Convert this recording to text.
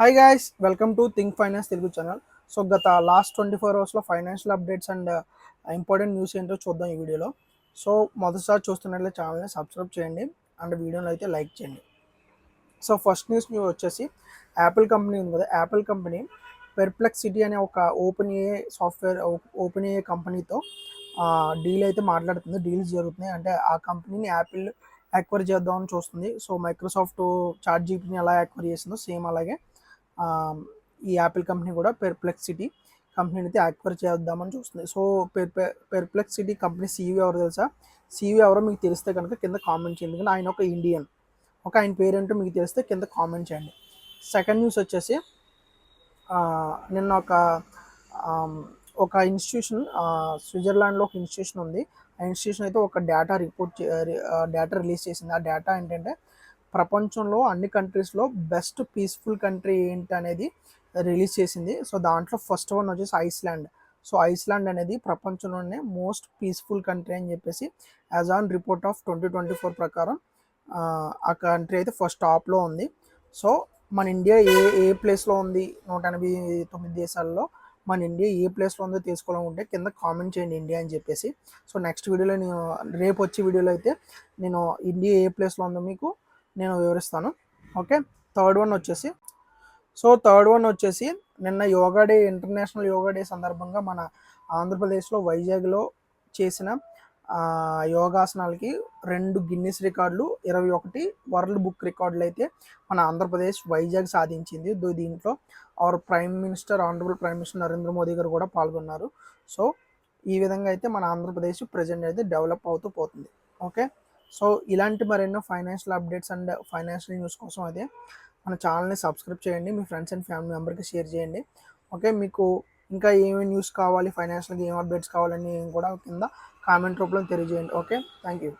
Hi guys, welcome to think finance Telugu channel. So గత last 24 అవర్స్లో financial updates and important news ఏంటో చూద్దాం ఈ వీడియోలో. సో మొదటిసారి చూస్తున్నట్లయితే ఛానల్ని సబ్స్క్రైబ్ చేయండి అండ్ వీడియోని అయితే లైక్ చేయండి. సో ఫస్ట్ న్యూస్ వచ్చేసి యాపిల్ కంపెనీ ఉంది కదా, యాపిల్ కంపెనీ పెర్ప్లెక్సిటీ అనే ఒక ఓపెన్ ఏఐ కంపెనీతో డీల్ అయితే మాట్లాడుతుంది. డీల్స్ జరుగుతున్నాయి, అంటే ఆ కంపెనీని యాపిల్ యాక్వైర్ చేద్దామని చూస్తుంది. సో మైక్రోసాఫ్ట్ చాట్ జీపీటీని ఎలా యాక్వైర్ చేసిందో సేమ్ అలాగే ఆ, ఈ యాపిల్ కంపెనీ కూడా పెర్ప్లెక్సిటీ కంపెనీని అయితే యాక్వైర్ చేద్దామని చూస్తుంది. సో పెర్ప్లెక్సిటీ కంపెనీ సీఈఓ ఎవరు తెలుసా? సీఈఓ ఎవరో మీకు తెలిస్తే కనుక కింద కామెంట్ చేయండి, ఎందుకంటే ఆయన ఒక ఇండియన్. ఆయన పేరేంటో మీకు తెలిస్తే కింద కామెంట్ చేయండి. సెకండ్ న్యూస్ వచ్చేసి నిన్న ఒక ఇన్స్టిట్యూషన్, స్విట్జర్లాండ్లో ఒక ఇన్స్టిట్యూషన్ ఉంది. ఆ ఇన్స్టిట్యూషన్ అయితే ఒక డేటా రిలీజ్ చేసింది. ఆ డేటా ఏంటంటే ప్రపంచంలో అన్ని కంట్రీస్లో బెస్ట్ పీస్ఫుల్ కంట్రీ ఏంటి అనేది రిలీజ్ చేసింది. సో దాంట్లో ఫస్ట్ వన్ వచ్చేసి ఐస్లాండ్. సో ఐస్లాండ్ అనేది ప్రపంచంలోనే మోస్ట్ పీస్ఫుల్ కంట్రీ అని చెప్పేసి యాజ్ ఆన్ రిపోర్ట్ ఆఫ్ 2024 ప్రకారం ఆ కంట్రీ అయితే ఫస్ట్ టాప్లో ఉంది. సో మన ఇండియా ఏ ఏ ప్లేస్లో ఉంది 189 దేశాల్లో మన ఇండియా ఏ ప్లేస్లో ఉందో తెలుసుకోవాలనుకుంటే కింద కామెంట్ చేయండి ఇండియా అని చెప్పేసి. సో నెక్స్ట్ వీడియోలో నేను రేపు వచ్చే వీడియోలో అయితే నేను ఇండియా ఏ ప్లేస్లో ఉందో మీకు నేను వివరిస్తాను. ఓకే. థర్డ్ వన్ వచ్చేసి నిన్న yoga day, international yoga day సందర్భంగా మన ఆంధ్రప్రదేశ్లో వైజాగ్లో చేసిన యోగాసనాలకి 2 గిన్నిస్ రికార్డులు, 21 వరల్డ్ బుక్ రికార్డులు అయితే మన ఆంధ్రప్రదేశ్ వైజాగ్ సాధించింది. దీంట్లో honourable prime minister Narendra Modi గారు కూడా పాల్గొన్నారు. సో ఈ విధంగా అయితే మన ఆంధ్రప్రదేశ్ ప్రజెంట్ అయితే డెవలప్ అవుతూ పోతుంది. ఓకే. సో ఇలాంటి మరెన్నో financial updates and financial news కోసం అయితే మన ఛానల్ని సబ్స్క్రైబ్ చేయండి, మీ ఫ్రెండ్స్ అండ్ ఫ్యామిలీ మెంబర్కి షేర్ చేయండి. ఓకే. మీకు ఇంకా ఏమేమి న్యూస్ కావాలి, ఫైనాన్షియల్గా ఏం అప్డేట్స్ కావాలని కూడా కింద కామెంట్ రూపంలో తెలియజేయండి. ఓకే. Thank you.